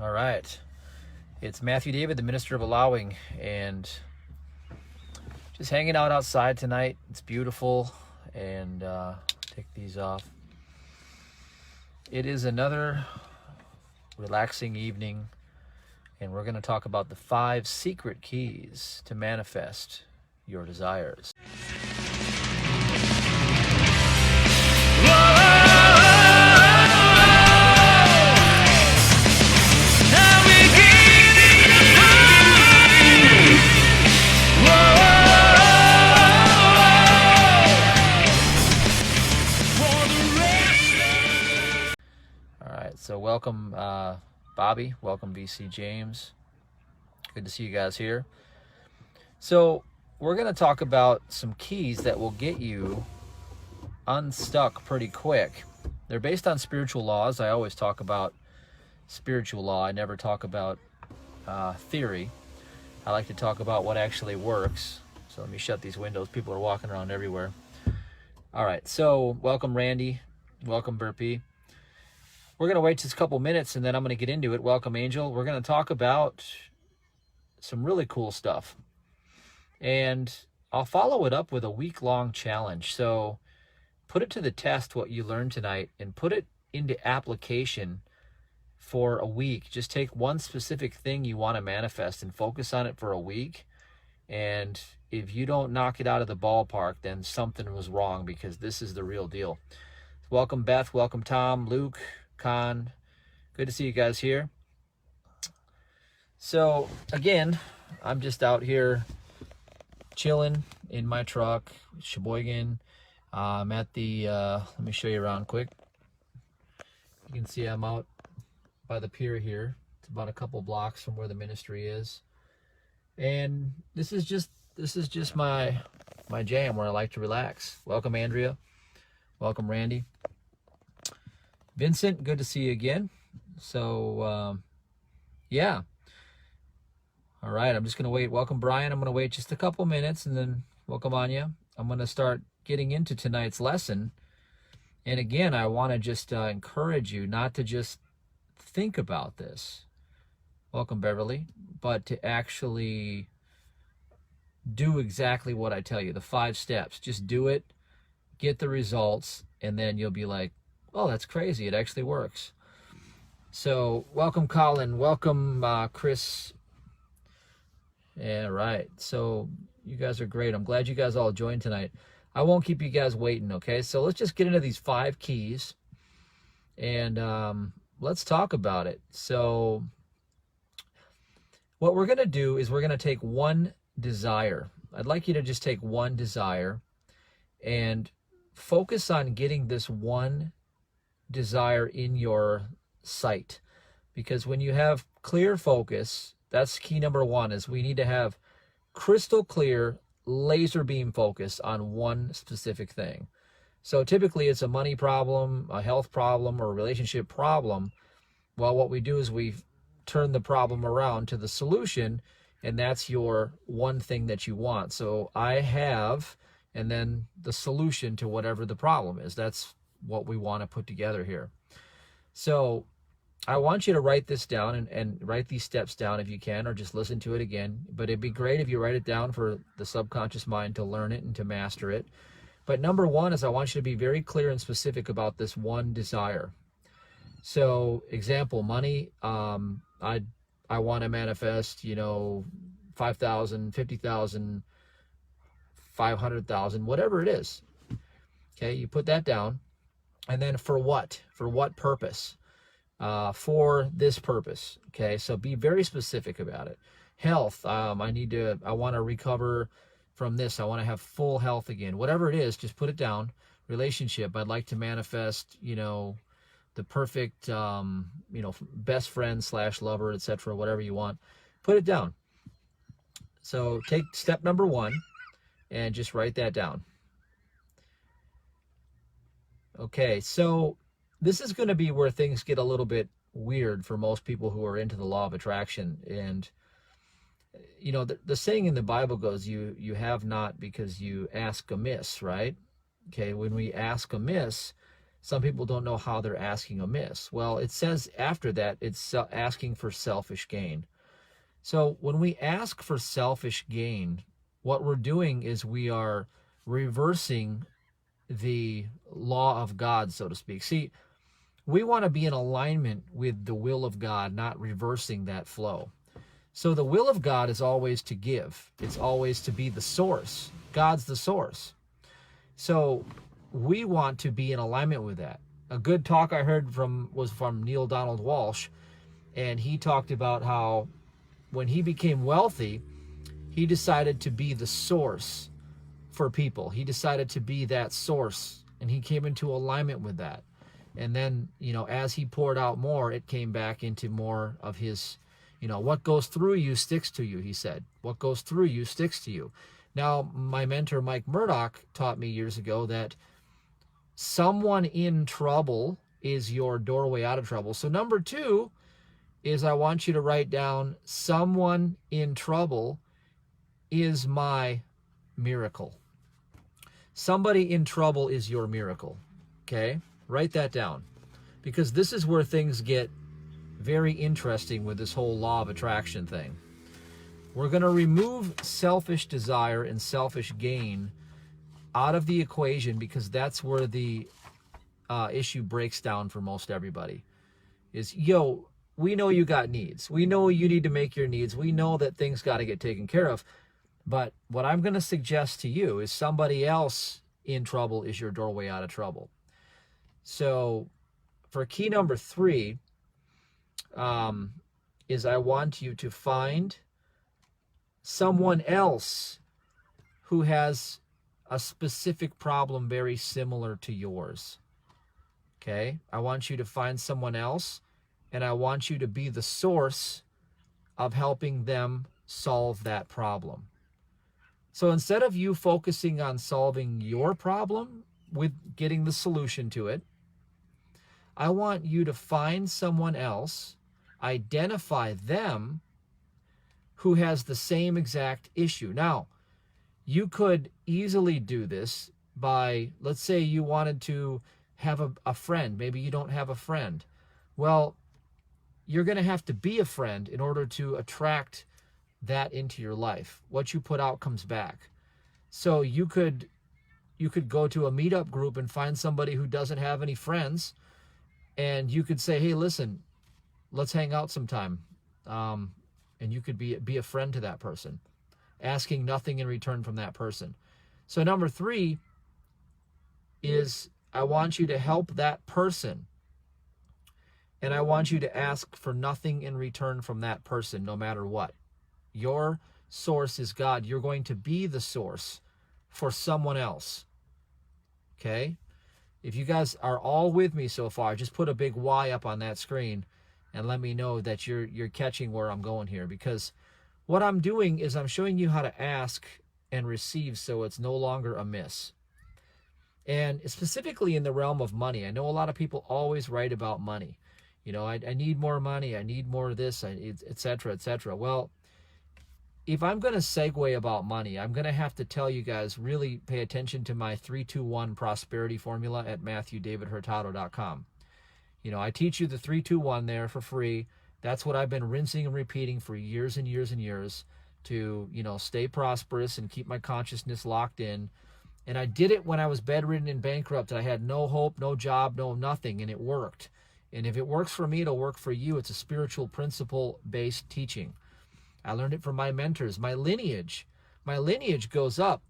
All right. It's Matthew David, the Minister of Allowing, and just hanging out outside tonight. It's beautiful, and take these off. It is another relaxing evening, and we're going to talk about the 5 secret keys to manifest your desires. So welcome, Bobby. Welcome, VC James. Good to see you guys here. So we're going to talk about some keys that will get you unstuck pretty quick. They're based on spiritual laws. I always talk about spiritual law. I never talk about theory. I like to talk about what actually works. So let me shut these windows. People are walking around everywhere. All right. So welcome, Randy. Welcome, Burpee. We're going to wait just a couple minutes, and then I'm going to get into it. Welcome, Angel. We're going to talk about some really cool stuff. And I'll follow it up with a week-long challenge. So put it to the test, what you learned tonight, and put it into application for a week. Just take one specific thing you want to manifest and focus on it for a week. And if you don't knock it out of the ballpark, then something was wrong, because this is the real deal. Welcome, Beth. Welcome, Tom, Luke, Con. Good to see you guys here. So again, I'm just out here chilling in my truck, Sheboygan. I'm at the let me show you around quick. You can see I'm out by the pier here. It's about a couple blocks from where the ministry is, and this is just my jam, where I like to relax. Welcome, Andrea. Welcome, Randy. Vincent, good to see you again. So, yeah. All right, I'm just going to wait. Welcome, Brian. I'm going to wait just a couple minutes, and then welcome, Anya. I'm going to start getting into tonight's lesson. And again, I want to just encourage you not to just think about this. Welcome, Beverly. But to actually do exactly what I tell you, the 5 steps. Just do it, get the results, and then you'll be like, oh, that's crazy. It actually works. So welcome, Colin. Welcome, Chris. Yeah, right. So you guys are great. I'm glad you guys all joined tonight. I won't keep you guys waiting, okay? So let's just get into these 5 keys, and let's talk about it. So what we're going to do is we're going to take one desire. I'd like you to just take one desire and focus on getting this one desire in your sight, because when you have clear focus, that's key number 1, is we need to have crystal clear laser beam focus on one specific thing. So typically it's a money problem, a health problem, or a relationship problem. Well, what we do is we turn the problem around to the solution, and that's your one thing that you want. So I have, and then the solution to whatever the problem is. That's what we want to put together here. So I want you to write this down and write these steps down if you can, or just listen to it again. But it'd be great if you write it down for the subconscious mind to learn it and to master it. But number 1 is I want you to be very clear and specific about this one desire. So example, money, I want to manifest, 5,000, 50,000, 500,000, whatever it is. Okay, you put that down. And then for what? For what purpose? For this purpose. Okay, so be very specific about it. Health, I want to recover from this. I want to have full health again. Whatever it is, just put it down. Relationship, I'd like to manifest, the perfect, best friend / lover, etc., whatever you want. Put it down. So take step number 1 and just write that down. Okay, so this is going to be where things get a little bit weird for most people who are into the law of attraction. And, the saying in the Bible goes, you have not because you ask amiss, right? Okay, when we ask amiss, Some people don't know how they're asking amiss. Well, it says after that, it's asking for selfish gain. So when we ask for selfish gain, what we're doing is we are reversing the law of God, so to speak. See, we want to be in alignment with the will of God, not reversing that flow. So the will of God is always to give. It's always to be the source. God's the source. So we want to be in alignment with that. A good talk I heard was from Neil Donald Walsh, and he talked about how when he became wealthy, he decided to be the source for people. He decided to be that source, and he came into alignment with that. And then, as he poured out more, it came back into more of his, what goes through you sticks to you, he said. What goes through you sticks to you. Now, my mentor, Mike Murdoch, taught me years ago that someone in trouble is your doorway out of trouble. So number 2 is I want you to write down, someone in trouble is my miracle. Somebody in trouble is your miracle. Okay? Write that down. Because this is where things get very interesting with this whole law of attraction thing. We're going to remove selfish desire and selfish gain out of the equation, because that's where the issue breaks down for most everybody. Is, we know you got needs. We know you need to make your needs. We know that things got to get taken care of. But what I'm going to suggest to you is somebody else in trouble is your doorway out of trouble. So for key number 3, is I want you to find someone else who has a specific problem very similar to yours. Okay? I want you to find someone else, and I want you to be the source of helping them solve that problem. So instead of you focusing on solving your problem with getting the solution to it, I want you to find someone else, identify them who has the same exact issue. Now, you could easily do this by, let's say you wanted to have a friend. Maybe you don't have a friend. Well, you're going to have to be a friend in order to attract that into your life. What you put out comes back. So you could go to a meetup group and find somebody who doesn't have any friends, and you could say, hey, listen, let's hang out sometime. And you could be a friend to that person, asking nothing in return from that person. So number 3 is I want you to help that person, and I want you to ask for nothing in return from that person, no matter what. Your source is God. You're going to be the source for someone else. Okay? If you guys are all with me so far, just put a big Y up on that screen and let me know that you're catching where I'm going here. Because what I'm doing is I'm showing you how to ask and receive so it's no longer a miss. And specifically in the realm of money, I know a lot of people always write about money. I need more money, I need more of this, etc., etc. Well, if I'm going to segue about money, I'm going to have to tell you guys, really pay attention to my 3-2-1 prosperity formula at MatthewDavidHurtado.com. I teach you the 3-2-1 there for free. That's what I've been rinsing and repeating for years and years and years to, stay prosperous and keep my consciousness locked in. And I did it when I was bedridden and bankrupt. I had no hope, no job, no nothing, and it worked. And if it works for me, it'll work for you. It's a spiritual principle-based teaching. I learned it from my mentors. My lineage goes up.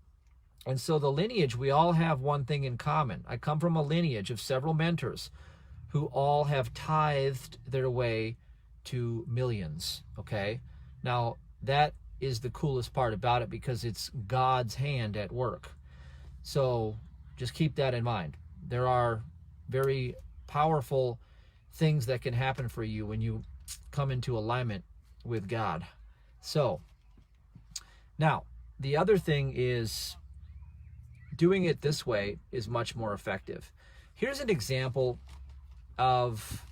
And so the lineage, we all have one thing in common. I come from a lineage of several mentors who all have tithed their way to millions, okay? Now, that is the coolest part about it, because it's God's hand at work. So just keep that in mind. There are very powerful things that can happen for you when you come into alignment with God. So now the other thing is, doing it this way is much more effective. Here's an example of,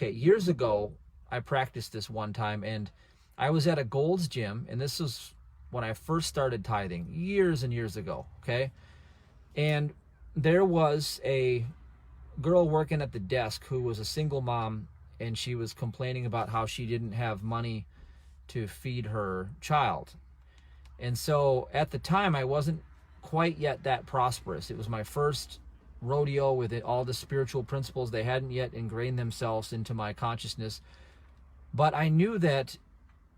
years ago I practiced this one time, and I was at a Gold's Gym, and this was when I first started tithing years and years ago, okay? And there was a girl working at the desk who was a single mom, and she was complaining about how she didn't have money to feed her child. And so at the time, I wasn't quite yet that prosperous. It was my first rodeo with it, all the spiritual principles. They hadn't yet ingrained themselves into my consciousness. But I knew that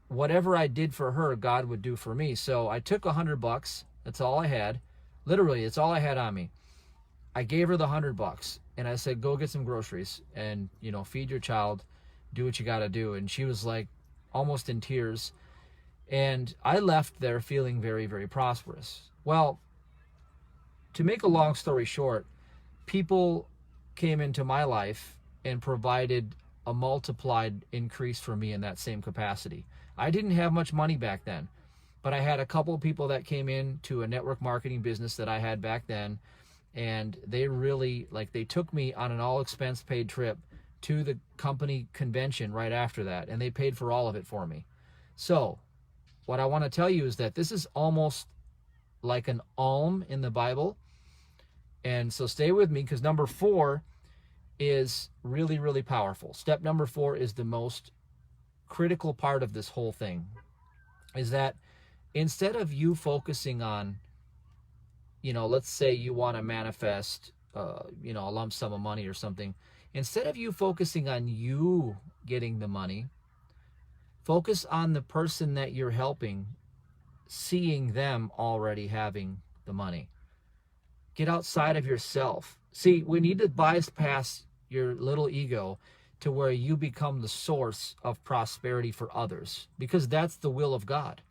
whatever I did for her, God would do for me. So I took $100. That's all I had. Literally, it's all I had on me. I gave her the $100, and I said, go get some groceries and, you know, feed your child, do what you got to do. And she was like almost in tears. And I left there feeling very, very prosperous. Well, to make a long story short, people came into my life and provided a multiplied increase for me in that same capacity. I didn't have much money back then, but I had a couple of people that came in to a network marketing business that I had back then, and they really, like, they took me on an all expense paid trip to the company convention right after that, and they paid for all of it for me. So what I want to tell you is that this is almost like an alm in the Bible. And so stay with me, because number 4 is really, really powerful. Step number 4 is the most critical part of this whole thing, is that instead of you focusing on, you know, let's say you want to manifest, you know, a lump sum of money or something, instead of you focusing on you getting the money, focus on the person that you're helping, seeing them already having the money. Get outside of yourself. See, we need to bypass your little ego to where you become the source of prosperity for others, because that's the will of God.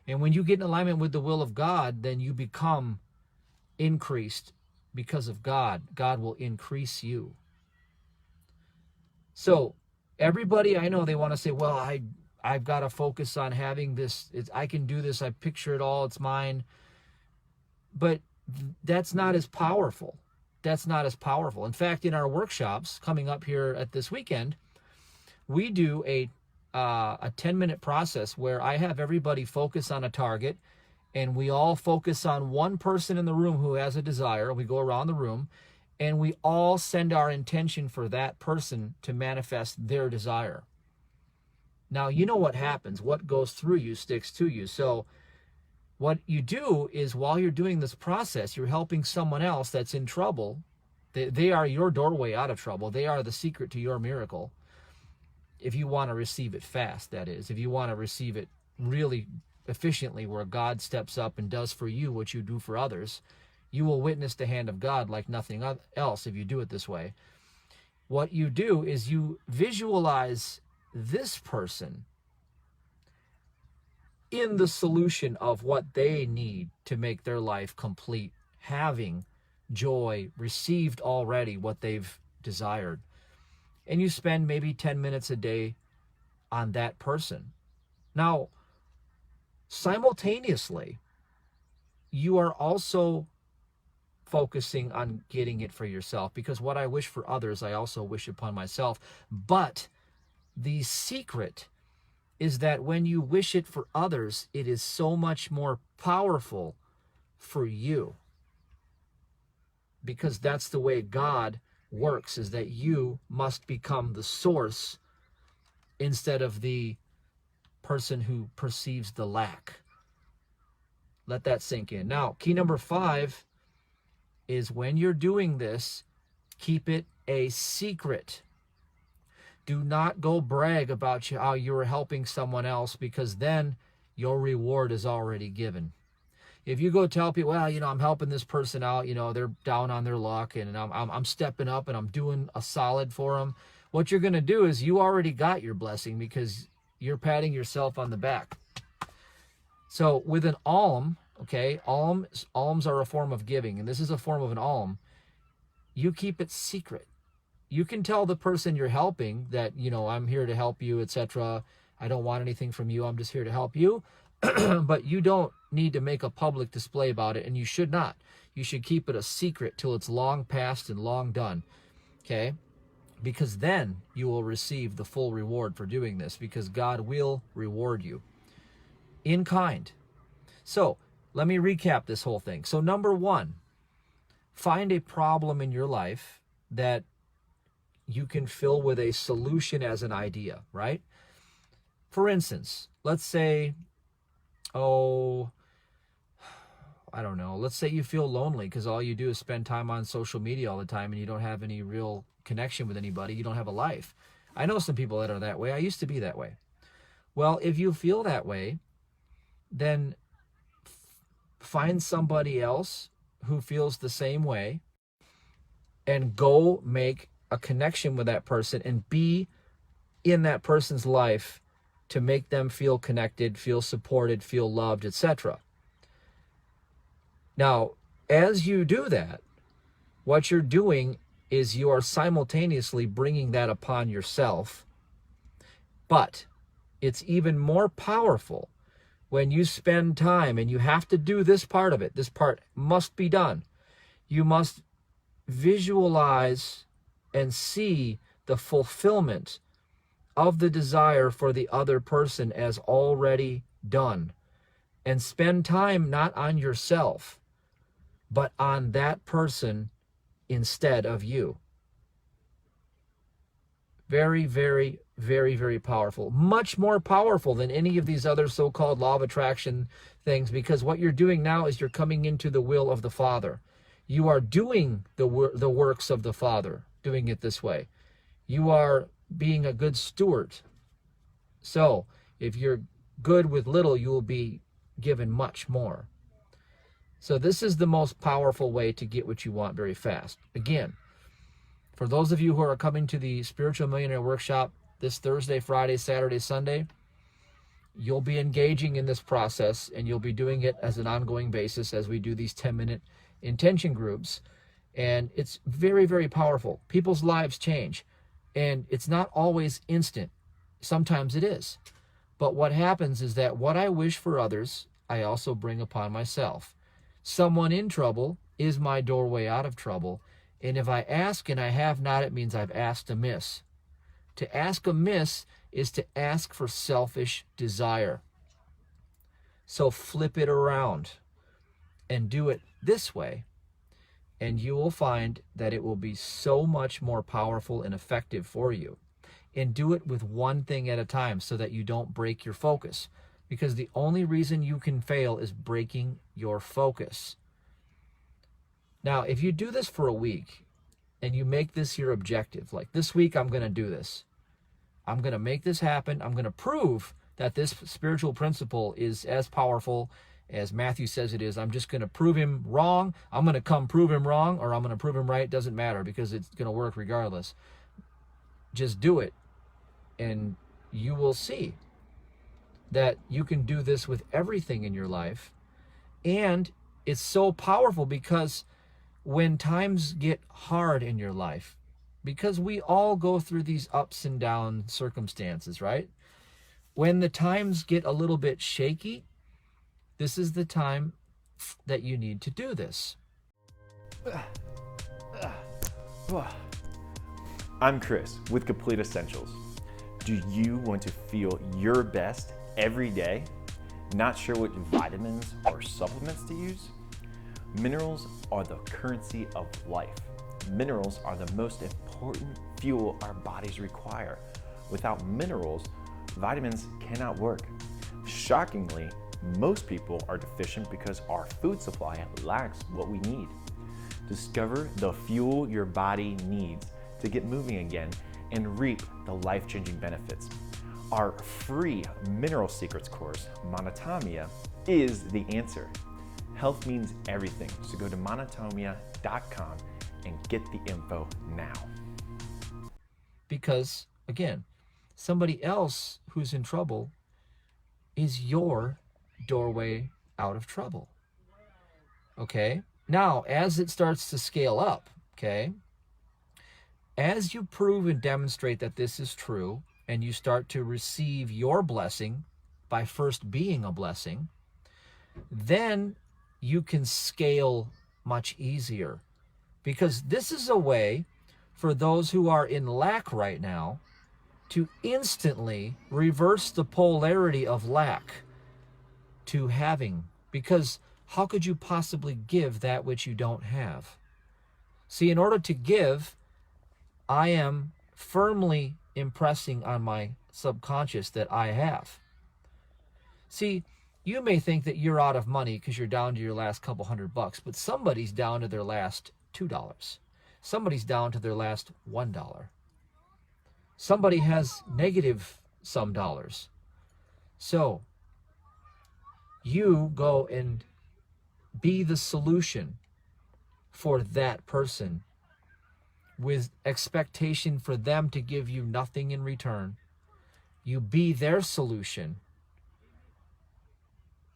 And when you get in alignment with the will of God, then you become increased because of God. God will increase you. So everybody I know, they want to say, well, I've got to focus on having this. I can do this. I picture it all. It's mine. But that's not as powerful. That's not as powerful. In fact, in our workshops coming up here at this weekend, we do a 10-minute process where I have everybody focus on a target, and we all focus on one person in the room who has a desire. We go around the room, and we all send our intention for that person to manifest their desire. Now, you know what happens. What goes through you sticks to you. So what you do is, while you're doing this process, you're helping someone else that's in trouble. They are your doorway out of trouble. They are the secret to your miracle. If you want to receive it fast, that is. If you want to receive it really efficiently, where God steps up and does for you what you do for others, you will witness the hand of God like nothing else if you do it this way. What you do is you visualize this person in the solution of what they need to make their life complete, having joy, received already what they've desired. And you spend maybe 10 minutes a day on that person. Now, simultaneously, you are also focusing on getting it for yourself, because what I wish for others, I also wish upon myself. But the secret is that when you wish it for others, it is so much more powerful for you, because that's the way God works, is that you must become the source instead of the person who perceives the lack. Let that sink in. Now, key number 5 is, when you're doing this, keep it a secret. Do not go brag about how you're helping someone else, because then your reward is already given. If you go tell people, well, you know, I'm helping this person out, you know, they're down on their luck, and I'm stepping up and I'm doing a solid for them, what you're going to do is, you already got your blessing, because you're patting yourself on the back. So with an alm, okay, alms are a form of giving, and this is a form of an alm. You keep it secret. You can tell the person you're helping that, you know, I'm here to help you, etc. I don't want anything from you. I'm just here to help you. But you don't need to make a public display about it, and you should not. You should keep it a secret till it's long past and long done, okay? Because then you will receive the full reward for doing this, because God will reward you in kind. So let me recap this whole thing. So number 1, find a problem in your life that you can fill with a solution as an idea, right? For instance, let's say, oh, I don't know, let's say you feel lonely because all you do is spend time on social media all the time and you don't have any real connection with anybody. You don't have a life. I know some people that are that way. I used to be that way. Well, if you feel that way, then find somebody else who feels the same way and go make a connection with that person and be in that person's life to make them feel connected, feel supported, feel loved, etc. Now, as you do that, what you're doing is you are simultaneously bringing that upon yourself, but it's even more powerful when you spend time, and you have to do this part of it. This part must be done. You must visualize and see the fulfillment of the desire for the other person as already done. And spend time not on yourself, but on that person instead of you. Very, very, very, very powerful. Much more powerful than any of these other so-called law of attraction things, because what you're doing now is you're coming into the will of the Father. You are doing the works of the Father, doing it this way. You are being a good steward. So, if you're good with little, you will be given much more. So this is the most powerful way to get what you want very fast. Again, for those of you who are coming to the Spiritual Millionaire Workshop this Thursday, Friday, Saturday, Sunday, you'll be engaging in this process, and you'll be doing it as an ongoing basis as we do these 10-minute intention groups. And it's very, very powerful. People's lives change, and it's not always instant. Sometimes it is. But what happens is that what I wish for others, I also bring upon myself. Someone in trouble is my doorway out of trouble. And if I ask and I have not, it means I've asked amiss. To ask amiss is to ask for selfish desire. So flip it around and do it this way, and you will find that it will be so much more powerful and effective for you. And do it with one thing at a time so that you don't break your focus. Because the only reason you can fail is breaking your focus. Now, if you do this for a week and you make this your objective, like this week I'm going to do this. I'm going to make this happen. I'm going to prove that this spiritual principle is as powerful as Matthew says it is. I'm just going to prove him wrong. I'm going to come prove him wrong, or I'm going to prove him right. It doesn't matter, because it's going to work regardless. Just do it, and you will see that you can do this with everything in your life. And it's so powerful because when times get hard in your life, because we all go through these ups and down circumstances, right? When the times get a little bit shaky, this is the time that you need to do this. I'm Chris with Complete Essentials. Do you want to feel your best every day? Not sure what vitamins or supplements to use? Minerals are the currency of life. Minerals are the most important fuel our bodies require. Without minerals, vitamins cannot work. Shockingly, most people are deficient because our food supply lacks what we need. Discover the fuel your body needs to get moving again and reap the life-changing benefits. Our free Mineral Secrets course, Monotomia, is the answer. Health means everything, so go to monotomia.com and get the info now. Because, again, somebody else who's in trouble is your doorway out of trouble. Okay? Now, as it starts to scale up, okay, as you prove and demonstrate that this is true, and you start to receive your blessing by first being a blessing, then you can scale much easier. Because this is a way for those who are in lack right now to instantly reverse the polarity of lack to having. Because how could you possibly give that which you don't have? See, in order to give, I am firmly impressing on my subconscious that I have. See, you may think that you're out of money because you're down to your last couple $100, but somebody's down to their last $2. Somebody's down to their last $1. Somebody has negative some dollars. So you go and be the solution for that person with expectation for them to give you nothing in return. You be their solution,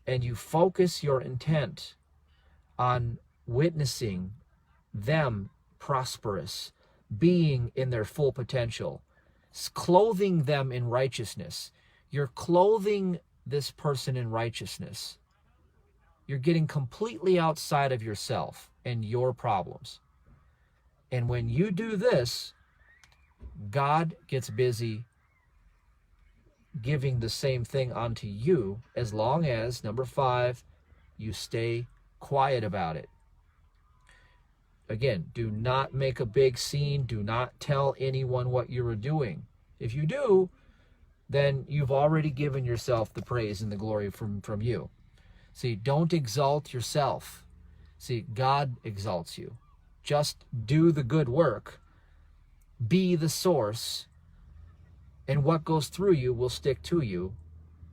and you focus your intent on witnessing them prosperous, being in their full potential, clothing them in righteousness. You're clothing this person in righteousness. You're getting completely outside of yourself and your problems. And when you do this, God gets busy giving the same thing unto you, as long as, number 5, you stay quiet about it. Again, do not make a big scene. Do not tell anyone what you are doing. If you do, then you've already given yourself the praise and the glory from you. See, don't exalt yourself. See, God exalts you. Just do the good work. Be the source. And what goes through you will stick to you.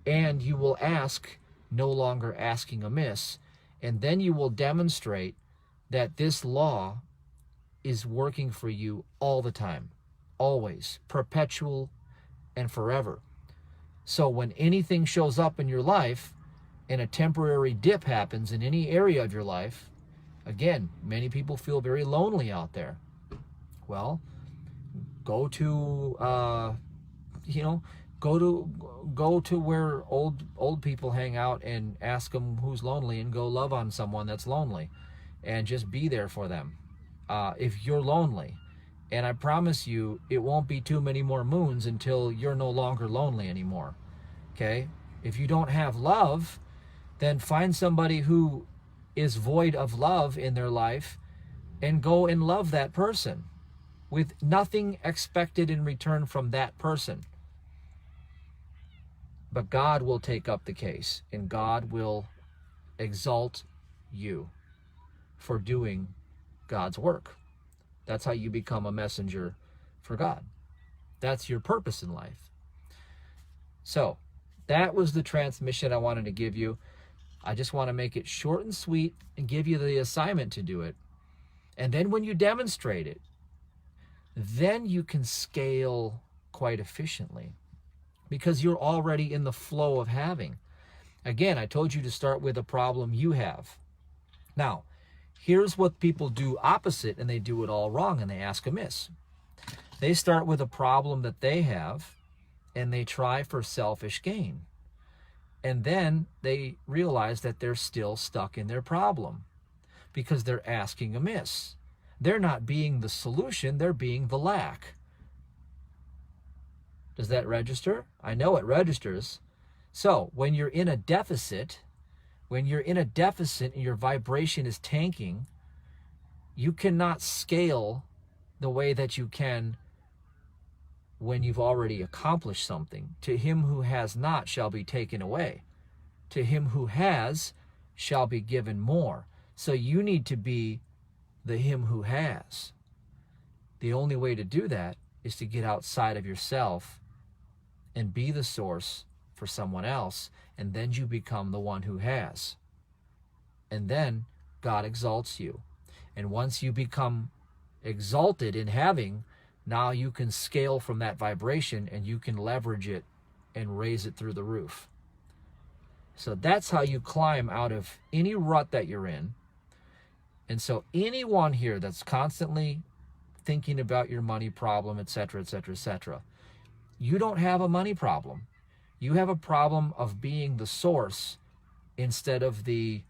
And you will ask, no longer asking amiss. And then you will demonstrate that this law is working for you all the time. Always. Perpetual and forever. So when anything shows up in your life and a temporary dip happens in any area of your life, again, many people feel very lonely out there. Well, go to go to where old people hang out and ask them who's lonely, and go love on someone that's lonely, and just be there for them if you're lonely. And I promise you, it won't be too many more moons until you're no longer lonely anymore. Okay? If you don't have love, then find somebody who is void of love in their life and go and love that person with nothing expected in return from that person. But God will take up the case, and God will exalt you for doing God's work. That's how you become a messenger for God. That's your purpose in life. So that was the transmission I wanted to give you. I just want to make it short and sweet and give you the assignment to do it. And then when you demonstrate it, then you can scale quite efficiently, because you're already in the flow of having. Again, I told you to start with a problem you have. Now, here's what people do opposite, and they do it all wrong, and they ask amiss. They start with a problem that they have, and they try for selfish gain. And then they realize that they're still stuck in their problem because they're asking amiss. They're not being the solution, they're being the lack. Does that register? I know it registers. So when you're in a deficit, and your vibration is tanking, you cannot scale the way that you can when you've already accomplished something. To him who has not shall be taken away. To him who has shall be given more. So you need to be the him who has. The only way to do that is to get outside of yourself and be the source for someone else, and then you become the one who has. And then God exalts you. And once you become exalted in having, now you can scale from that vibration, and you can leverage it and raise it through the roof. So that's how you climb out of any rut that you're in. And so anyone here that's constantly thinking about your money problem, etc., etc., etc., you don't have a money problem. You have a problem of being the source instead of the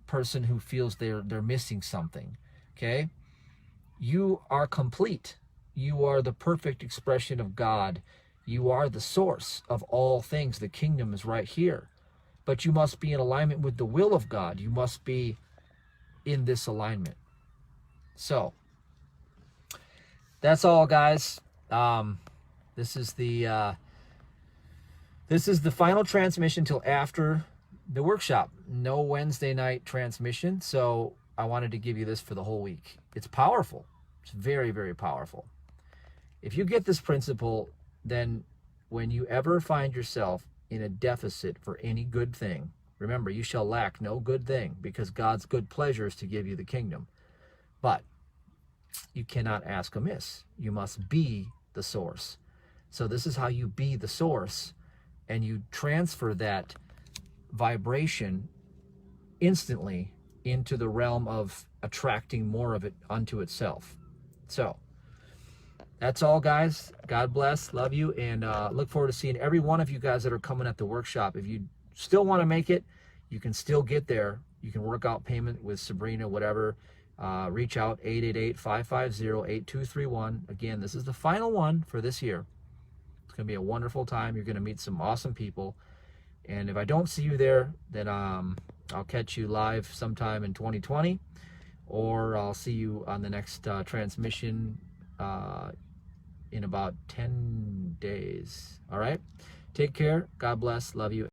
person who feels they're missing something. Okay? You are complete. You are the perfect expression of God. You are the source of all things. The kingdom is right here. But you must be in alignment with the will of God. You must be in this alignment. So, that's all, guys. This is the final transmission till after the workshop. No Wednesday night transmission, so I wanted to give you this for the whole week. It's powerful. It's very, very powerful. If you get this principle, then when you ever find yourself in a deficit for any good thing, remember, you shall lack no good thing, because God's good pleasure is to give you the kingdom. But you cannot ask amiss. You must be the source. So this is how you be the source, and you transfer that vibration instantly into the realm of attracting more of it unto itself. So that's all, guys. God bless. Love you. And look forward to seeing every one of you guys that are coming at the workshop. If you still want to make it, you can still get there. You can work out payment with Sabrina, whatever. Reach out, 888-550-8231. Again, this is the final one for this year. It's going to be a wonderful time. You're going to meet some awesome people. And if I don't see you there, then I'll catch you live sometime in 2020. Or I'll see you on the next transmission in about 10 days. All right? Take care. God bless. Love you.